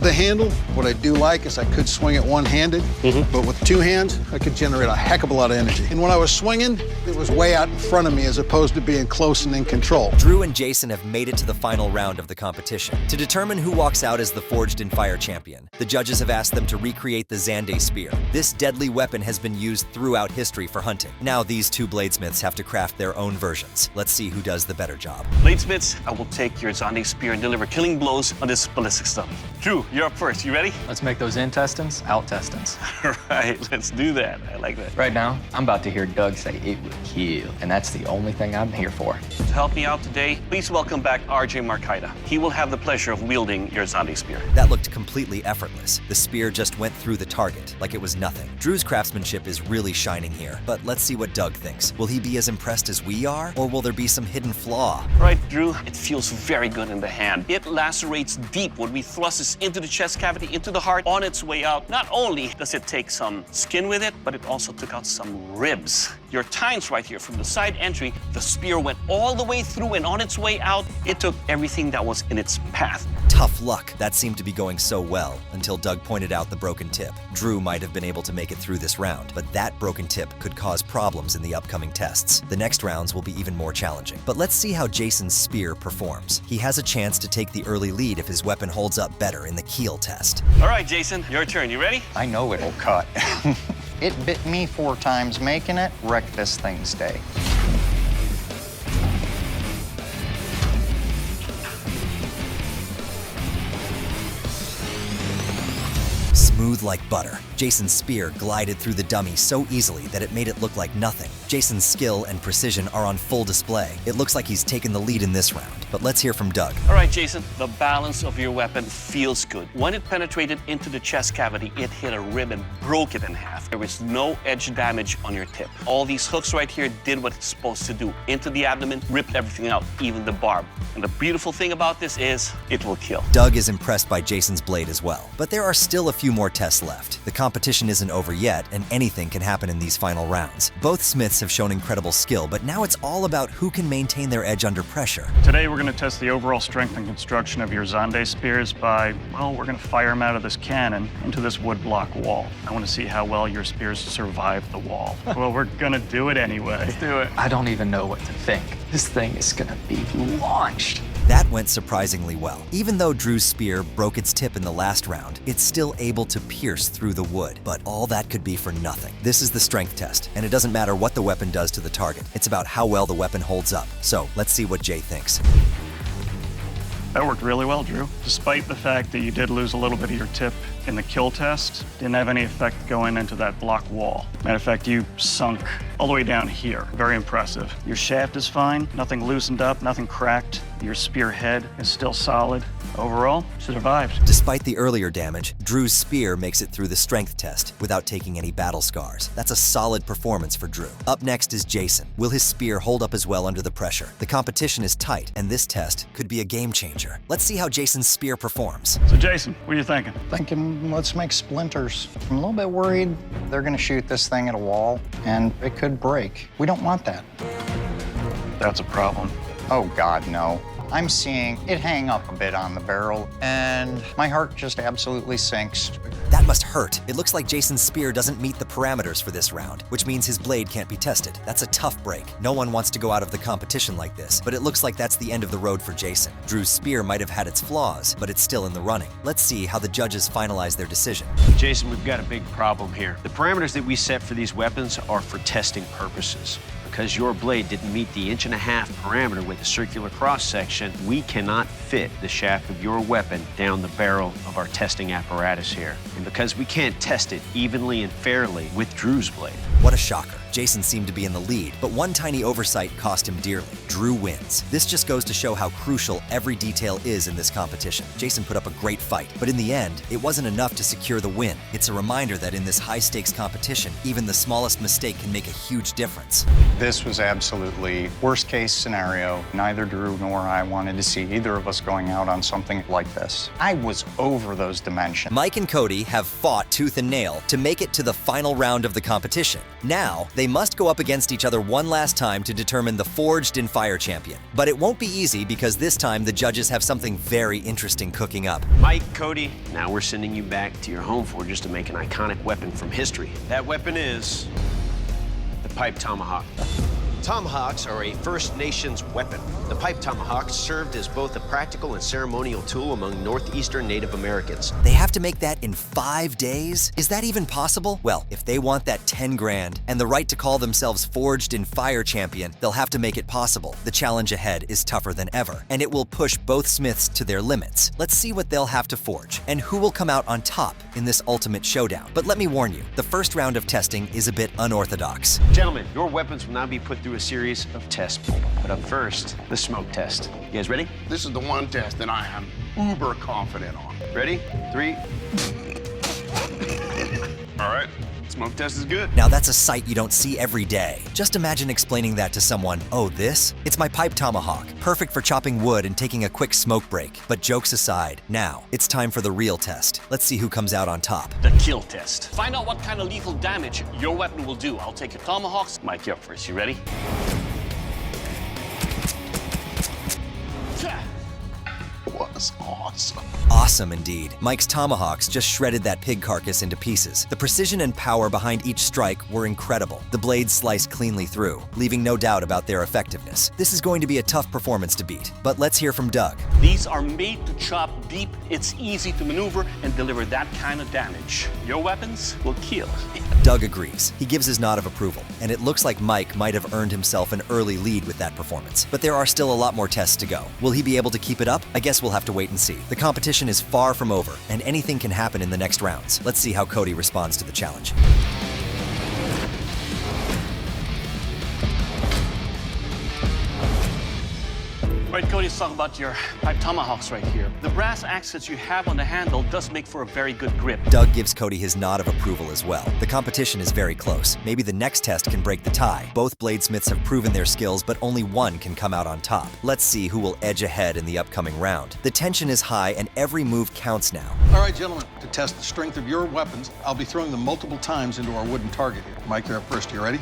the handle, what I do like is I could swing it one-handed, but with two hands, I could generate a heck of a lot of energy. And when I was swinging, it was way out in front of me as opposed to being close and in control. Drew and Jason have made it to the final round of the competition. To determine who walks out as the Forged in Fire champion, the judges have asked them to recreate the Zande spear. This deadly weapon has been used throughout history for hunting. Now these two bladesmiths have to craft their own versions. Let's see who does the better job. Bladesmiths, I will take your Zande spear and deliver killing blows on this ballistic stone. Drew, you're up first. You ready? Let's make those intestines out-testins. All right, let's do that. I like that. Right now, I'm about to hear Doug say it would kill, and that's the only thing I'm here for. To help me out today, please welcome back RJ Markaida. He will have the pleasure of wielding your Zande spear. That looked completely effortless. The spear just went through the target like it was nothing. Drew's craftsmanship is really shining here, but let's see what Doug thinks. Will he be as impressed as we are, or will there be some hidden flaw? All right, Drew, it feels very good in the hand. It lacerates deep when we thrust this into the chest cavity, into the heart, on its way out. Not only does it take some skin with it, but it also took out some ribs. Your tines right here from the side entry, the spear went all the way through, and on its way out, it took everything that was in its path. Tough luck. That seemed to be going so well until Doug pointed out the broken tip. Drew might have been able to make it through this round, but that broken tip could cause problems in the upcoming tests. The next rounds will be even more challenging. But let's see how Jason's spear performs. He has a chance to take the early lead if his weapon holds up better in the keel test. All right, Jason, your turn. You ready? I know it'll cut. It bit me 4 times making it, wrecked this thing's day. Smooth like butter, Jason's spear glided through the dummy so easily that it made it look like nothing. Jason's skill and precision are on full display. It looks like he's taken the lead in this round, but let's hear from Doug. All right, Jason, the balance of your weapon feels good. When it penetrated into the chest cavity, it hit a rib and broke it in half. There was no edge damage on your tip. All these hooks right here did what it's supposed to do. Into the abdomen, ripped everything out, even the barb. And the beautiful thing about this is it will kill. Doug is impressed by Jason's blade as well, but there are still a few more tests left. The competition isn't over yet, and anything can happen in these final rounds. Both smiths have shown incredible skill, but now it's all about who can maintain their edge under pressure. Today we're going to test the overall strength and construction of your Zande spears by, well, we're going to fire them out of this cannon into this wood block wall. I want to see how well your spears survive the wall. Well, we're going to do it anyway. Let's do it. I don't even know what to think. This thing is gonna be launched. That went surprisingly well. Even though Drew's spear broke its tip in the last round, it's still able to pierce through the wood. But all that could be for nothing. This is the strength test, and it doesn't matter what the weapon does to the target. It's about how well the weapon holds up. So let's see what Jay thinks. That worked really well, Drew. Despite the fact that you did lose a little bit of your tip in the kill test, didn't have any effect going into that block wall. Matter of fact, you sunk all the way down here. Very impressive. Your shaft is fine, nothing loosened up, nothing cracked. Your spearhead is still solid. Overall, survived. Despite the earlier damage, Drew's spear makes it through the strength test without taking any battle scars. That's a solid performance for Drew. Up next is Jason. Will his spear hold up as well under the pressure? The competition is tight, and this test could be a game changer. Let's see how Jason's spear performs. So Jason, what are you thinking? Thinking, let's make splinters. I'm a little bit worried they're gonna shoot this thing at a wall and it could break. We don't want that. That's a problem. Oh God, no. I'm seeing it hang up a bit on the barrel and my heart just absolutely sinks. That must hurt. It looks like Jason's spear doesn't meet the parameters for this round, which means his blade can't be tested. That's a tough break. No one wants to go out of the competition like this, but it looks like that's the end of the road for Jason. Drew's spear might have had its flaws, but it's still in the running. Let's see how the judges finalize their decision. Jason, we've got a big problem here. The parameters that we set for these weapons are for testing purposes. Because your blade didn't meet the 1.5 inch parameter with a circular cross-section, we cannot fit the shaft of your weapon down the barrel of our testing apparatus here. And because we can't test it evenly and fairly with Drew's blade. What a shocker. Jason seemed to be in the lead, but one tiny oversight cost him dearly. Drew wins. This just goes to show how crucial every detail is in this competition. Jason put up a great fight, but in the end, it wasn't enough to secure the win. It's a reminder that in this high-stakes competition, even the smallest mistake can make a huge difference. This was absolutely worst-case scenario. Neither Drew nor I wanted to see either of us going out on something like this. I was over those dimensions. Mike and Cody have fought tooth and nail to make it to the final round of the competition. Now, they must go up against each other one last time to determine the Forged in Fire champion. But it won't be easy because this time the judges have something very interesting cooking up. Mike, Cody, now we're sending you back to your home forges to make an iconic weapon from history. That weapon is the pipe tomahawk. Tomahawks are a First Nations weapon. The pipe tomahawk served as both a practical and ceremonial tool among northeastern Native Americans. They have to make that in 5 days? Is that even possible? Well, if they want that 10 grand and the right to call themselves Forged in Fire champion, they'll have to make it possible. The challenge ahead is tougher than ever, and it will push both smiths to their limits. Let's see what they'll have to forge, and who will come out on top in this ultimate showdown. But let me warn you, the first round of testing is a bit unorthodox. Gentlemen, your weapons will now be put through a series of tests. But up first, the smoke test. You guys ready? This is the one test that I am uber confident on. Ready? 3. All right, smoke test is good. Now that's a sight you don't see every day. Just imagine explaining that to someone. Oh, this? It's my pipe tomahawk. Perfect for chopping wood and taking a quick smoke break. But jokes aside, now it's time for the real test. Let's see who comes out on top. The kill test. Find out what kind of lethal damage your weapon will do. I'll take your tomahawks. Mike, you're up first. You ready? Was awesome. Awesome indeed. Mike's tomahawks just shredded that pig carcass into pieces. The precision and power behind each strike were incredible. The blades sliced cleanly through, leaving no doubt about their effectiveness. This is going to be a tough performance to beat, but let's hear from Doug. These are made to chop deep. It's easy to maneuver and deliver that kind of damage. Your weapons will kill. Doug agrees. He gives his nod of approval, and it looks like Mike might have earned himself an early lead with that performance. But there are still a lot more tests to go. Will he be able to keep it up? I guess we'll have to wait and see. The competition is far from over, and anything can happen in the next rounds. Let's see how Cody responds to the challenge. All right, Cody, let's talk about your pipe tomahawks right here. The brass accents you have on the handle does make for a very good grip. Doug gives Cody his nod of approval as well. The competition is very close. Maybe the next test can break the tie. Both bladesmiths have proven their skills, but only one can come out on top. Let's see who will edge ahead in the upcoming round. The tension is high and every move counts now. All right, gentlemen, to test the strength of your weapons, I'll be throwing them multiple times into our wooden target here. Mike, you're up first. You ready?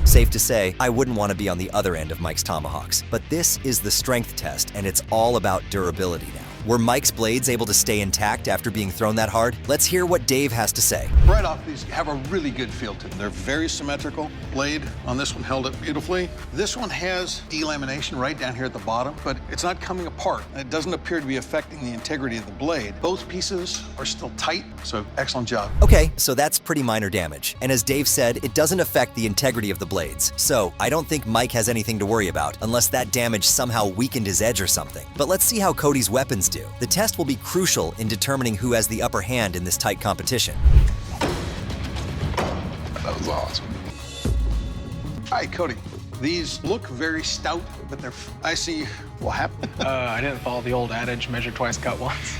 Safe to say, I wouldn't want to be on the other end of Mike's tomahawks. But this is the strength test, and it's all about durability now. Were Mike's blades able to stay intact after being thrown that hard? Let's hear what Dave has to say. Right off, these have a really good feel to them. They're very symmetrical. Blade on this one held it beautifully. This one has delamination right down here at the bottom, but it's not coming apart. It doesn't appear to be affecting the integrity of the blade. Both pieces are still tight, so excellent job. Okay, so that's pretty minor damage. And as Dave said, it doesn't affect the integrity of the blades. So I don't think Mike has anything to worry about, unless that damage somehow weakened his edge or something. But let's see how Cody's weapons do. The test will be crucial in determining who has the upper hand in this tight competition. That was awesome. Hi, Cody. These look very stout, but they're icy. What happened? I didn't follow the old adage, measure twice, cut once.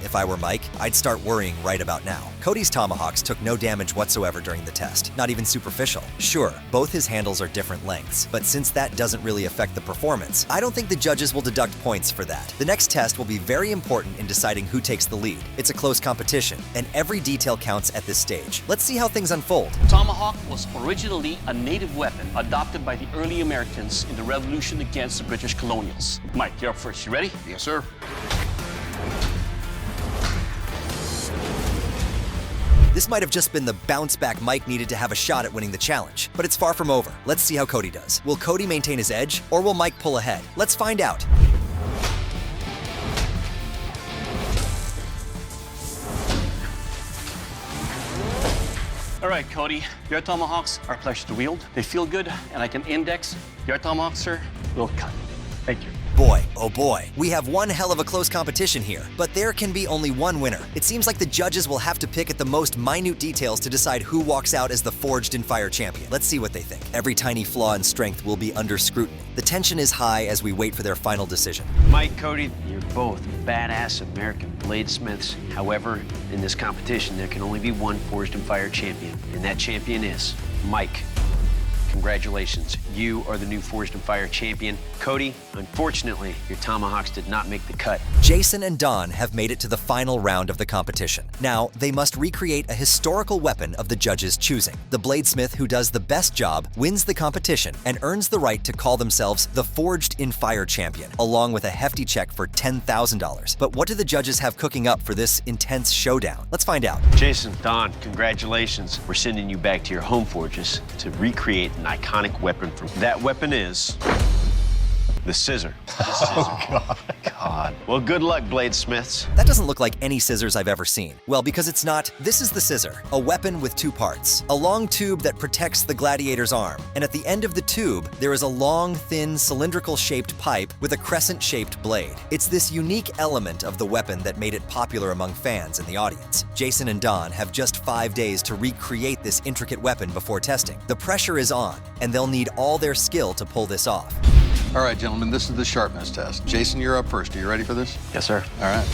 If I were Mike, I'd start worrying right about now. Cody's tomahawks took no damage whatsoever during the test, not even superficial. Sure, both his handles are different lengths, but since that doesn't really affect the performance, I don't think the judges will deduct points for that. The next test will be very important in deciding who takes the lead. It's a close competition, and every detail counts at this stage. Let's see how things unfold. Tomahawk was originally a native weapon adopted by the early Americans in the revolution against the British colonials. Mike, you're up first. You ready? Yes, sir. This might have just been the bounce back Mike needed to have a shot at winning the challenge, but it's far from over. Let's see how Cody does. Will Cody maintain his edge, or will Mike pull ahead? Let's find out. All right, Cody, your tomahawks are a pleasure to wield. They feel good, and I can index. Your tomahawk, sir, will cut. Thank you. Boy, oh boy, we have one hell of a close competition here, but there can be only one winner. It seems like the judges will have to pick at the most minute details to decide who walks out as the Forged in Fire champion. Let's see what they think. Every tiny flaw and strength will be under scrutiny. The tension is high as we wait for their final decision. Mike, Cody, you're both badass American bladesmiths. However, in this competition, there can only be one Forged in Fire champion, and that champion is Mike. congratulations. You are the new Forged in Fire champion. Cody, unfortunately, your tomahawks did not make the cut. Jason and Don have made it to the final round of the competition. Now, they must recreate a historical weapon of the judges' choosing. The bladesmith who does the best job wins the competition and earns the right to call themselves the Forged in Fire champion, along with a hefty check for $10,000. But what do the judges have cooking up for this intense showdown? Let's find out. Jason, Don, congratulations. We're sending you back to your home forges to recreate an iconic weapon from that weapon is the scissor. Oh, God. Well, good luck, bladesmiths. That doesn't look like any scissors I've ever seen. Well, because it's not. This is the scissor, a weapon with two parts. A long tube that protects the gladiator's arm, and at the end of the tube, there is a long, thin, cylindrical-shaped pipe with a crescent-shaped blade. It's this unique element of the weapon that made it popular among fans and the audience. Jason and Don have just 5 days to recreate this intricate weapon before testing. The pressure is on, and they'll need all their skill to pull this off. All right, gentlemen, this is the sharpness test. Jason, you're up first. Are you ready for this? Yes, sir. All right.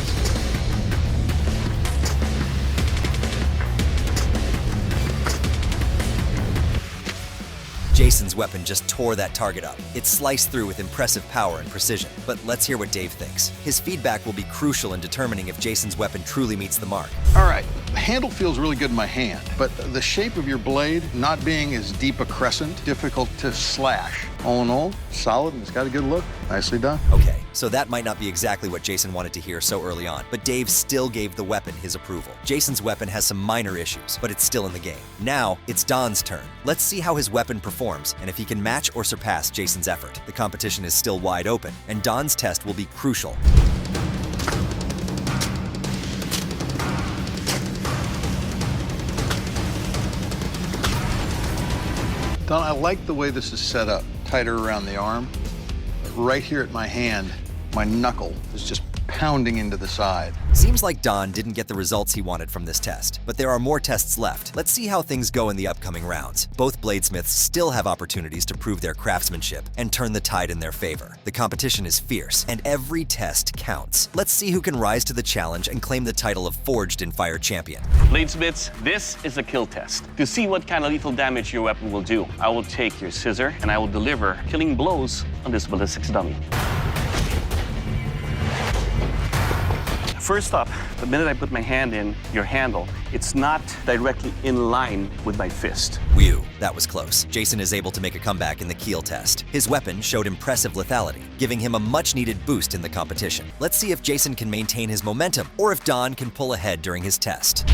Jason's weapon just tore that target up. It sliced through with impressive power and precision. But let's hear what Dave thinks. His feedback will be crucial in determining if Jason's weapon truly meets the mark. All right, the handle feels really good in my hand, but the shape of your blade not being as deep a crescent, difficult to slash. All in all, solid and it's got a good look. Nicely done. Okay, so that might not be exactly what Jason wanted to hear so early on, but Dave still gave the weapon his approval. Jason's weapon has some minor issues, but it's still in the game. Now, it's Don's turn. Let's see how his weapon performs and if he can match or surpass Jason's effort. The competition is still wide open, and Don's test will be crucial. Don, I like the way this is set up. Tighter around the arm. Right here at my hand, my knuckle is just pounding into the side. Seems like Don didn't get the results he wanted from this test, but there are more tests left. Let's see how things go in the upcoming rounds. Both bladesmiths still have opportunities to prove their craftsmanship and turn the tide in their favor. The competition is fierce, and every test counts. Let's see who can rise to the challenge and claim the title of Forged in Fire champion. Bladesmiths, this is a kill test. To see what kind of lethal damage your weapon will do, I will take your scissor and I will deliver killing blows on this ballistics dummy. First up, the minute I put my hand in your handle, it's not directly in line with my fist. Whew, that was close. Jason is able to make a comeback in the keel test. His weapon showed impressive lethality, giving him a much-needed boost in the competition. Let's see if Jason can maintain his momentum, or if Don can pull ahead during his test.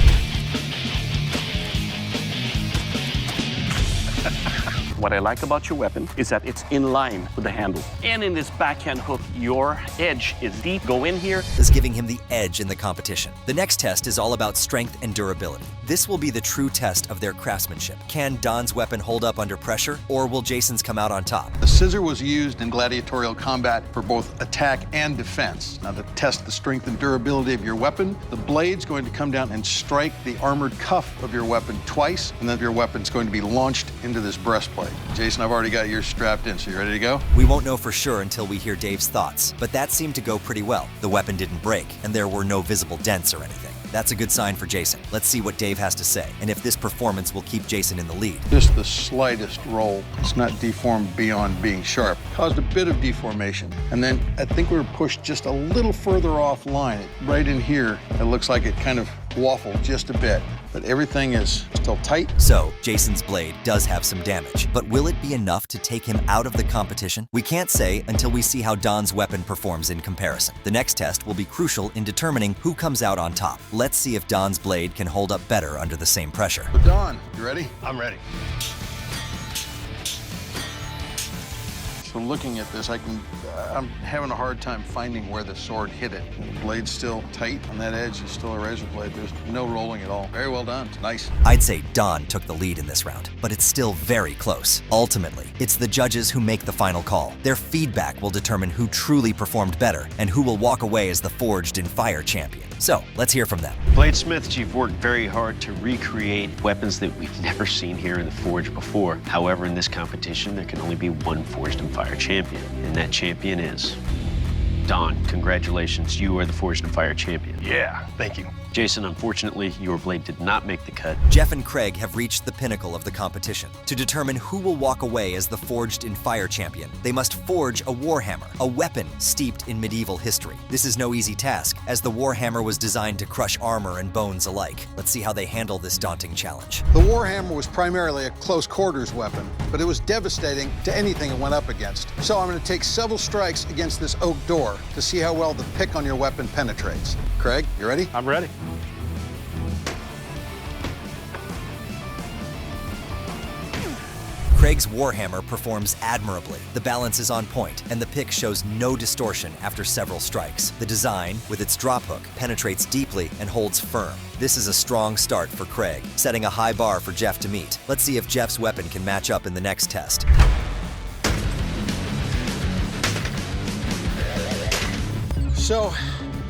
What I like about your weapon is that it's in line with the handle. And in this backhand hook, your edge is deep. Go in here. Is giving him the edge in the competition. The next test is all about strength and durability. This will be the true test of their craftsmanship. Can Don's weapon hold up under pressure, or will Jason's come out on top? The scissor was used in gladiatorial combat for both attack and defense. Now, to test the strength and durability of your weapon, the blade's going to come down and strike the armored cuff of your weapon twice, and then your weapon's going to be launched into this breastplate. Jason, I've already got yours strapped in, so you ready to go? We won't know for sure until we hear Dave's thoughts, but that seemed to go pretty well. The weapon didn't break, and there were no visible dents or anything. That's a good sign for Jason. Let's see what Dave has to say, and if this performance will keep Jason in the lead. Just the slightest roll. It's not deformed beyond being sharp. Caused a bit of deformation. And then I think we were pushed just a little further offline. Right in here, it looks like it kind of waffled just a bit, but everything is still tight. So, Jason's blade does have some damage, but will it be enough to take him out of the competition? We can't say until we see how Don's weapon performs in comparison. The next test will be crucial in determining who comes out on top. Let's see if Don's blade can hold up better under the same pressure. So Don, you ready? I'm ready. So looking at this, I'm having a hard time finding where the sword hit it. The blade's still tight on that edge. It's still a razor blade. There's no rolling at all. Very well done. It's nice. I'd say Don took the lead in this round, but it's still very close. Ultimately, it's the judges who make the final call. Their feedback will determine who truly performed better and who will walk away as the Forged in Fire champion. So, let's hear from them. Bladesmiths, you've worked very hard to recreate weapons that we've never seen here in the Forge before. However, in this competition, there can only be one Forged in Fire champion, and that champion is Don. Congratulations, you are the Forged in Fire champion. Yeah, thank you. Jason, unfortunately, your blade did not make the cut. Jeff and Craig have reached the pinnacle of the competition. To determine who will walk away as the Forged in Fire champion, they must forge a warhammer, a weapon steeped in medieval history. This is no easy task, as the warhammer was designed to crush armor and bones alike. Let's see how they handle this daunting challenge. The warhammer was primarily a close quarters weapon, but it was devastating to anything it went up against. So I'm going to take several strikes against this oak door to see how well the pick on your weapon penetrates. Craig, you ready? I'm ready. Craig's warhammer performs admirably. The balance is on point, and the pick shows no distortion after several strikes. The design, with its drop hook, penetrates deeply and holds firm. This is a strong start for Craig, setting a high bar for Jeff to meet. Let's see if Jeff's weapon can match up in the next test. So,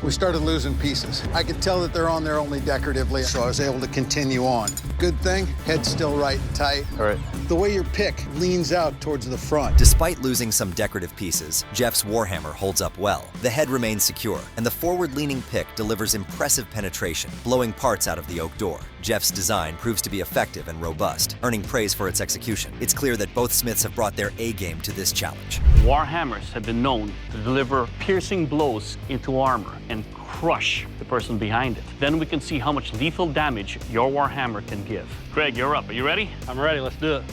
we started losing pieces. I could tell that they're on there only decoratively, so I was able to continue on. Good thing, head's still right and tight. All right. The way your pick leans out towards the front. Despite losing some decorative pieces, Jeff's warhammer holds up well. The head remains secure, and the forward-leaning pick delivers impressive penetration, blowing parts out of the oak door. Jeff's design proves to be effective and robust, earning praise for its execution. It's clear that both smiths have brought their A-game to this challenge. Warhammers have been known to deliver piercing blows into armor and crush the person behind it. Then we can see how much lethal damage your warhammer can give. Craig, you're up. Are you ready? I'm ready. Let's do it.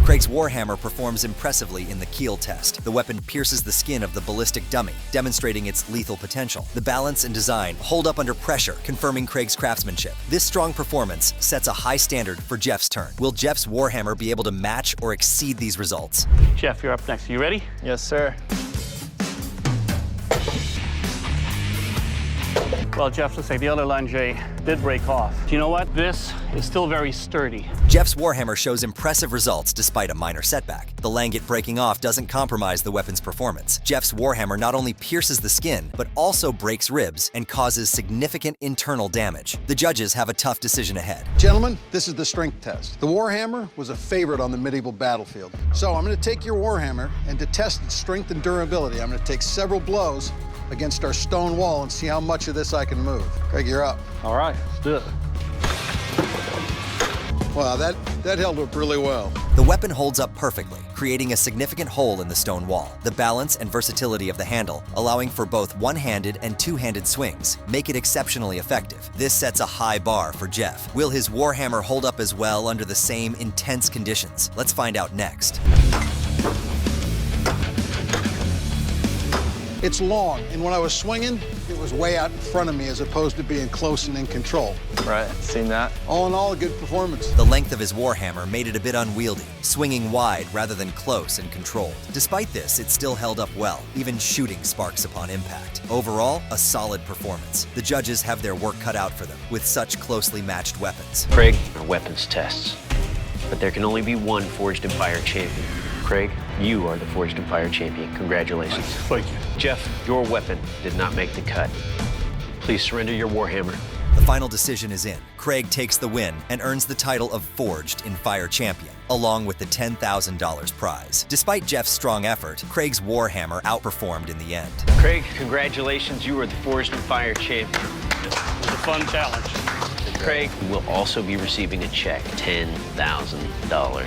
Craig's warhammer performs impressively in the keel test. The weapon pierces the skin of the ballistic dummy, demonstrating its lethal potential. The balance and design hold up under pressure, confirming Craig's craftsmanship. This strong performance sets a high standard for Jeff's turn. Will Jeff's warhammer be able to match or exceed these results? Jeff, you're up next. Are you ready? Yes, sir. Well, Jeff, looks like the other lunge did break off. Do you know what? This is still very sturdy. Jeff's warhammer shows impressive results despite a minor setback. The langet breaking off doesn't compromise the weapon's performance. Jeff's warhammer not only pierces the skin, but also breaks ribs and causes significant internal damage. The judges have a tough decision ahead. Gentlemen, this is the strength test. The warhammer was a favorite on the medieval battlefield. So I'm going to take your warhammer, and to test its strength and durability, I'm going to take several blows against our stone wall and see how much of this I can move. Craig, you're up. All right, let's do it. Wow, that held up really well. The weapon holds up perfectly, creating a significant hole in the stone wall. The balance and versatility of the handle, allowing for both one-handed and two-handed swings, make it exceptionally effective. This sets a high bar for Jeff. Will his warhammer hold up as well under the same intense conditions? Let's find out next. It's long, and when I was swinging, it was way out in front of me as opposed to being close and in control. Right, seen that. All in all, a good performance. The length of his warhammer made it a bit unwieldy, swinging wide rather than close and controlled. Despite this, it still held up well, even shooting sparks upon impact. Overall, a solid performance. The judges have their work cut out for them with such closely matched weapons. Craig, our weapons tests. But there can only be one Forged in Fire champion. Craig, you are the Forged in Fire champion. Congratulations. Thank you. Jeff, your weapon did not make the cut. Please surrender your warhammer. The final decision is in. Craig takes the win and earns the title of Forged in Fire champion, along with the $10,000 prize. Despite Jeff's strong effort, Craig's warhammer outperformed in the end. Craig, congratulations. You are the Forged in Fire champion. It was a fun challenge. Craig will also be receiving a check, $10,000.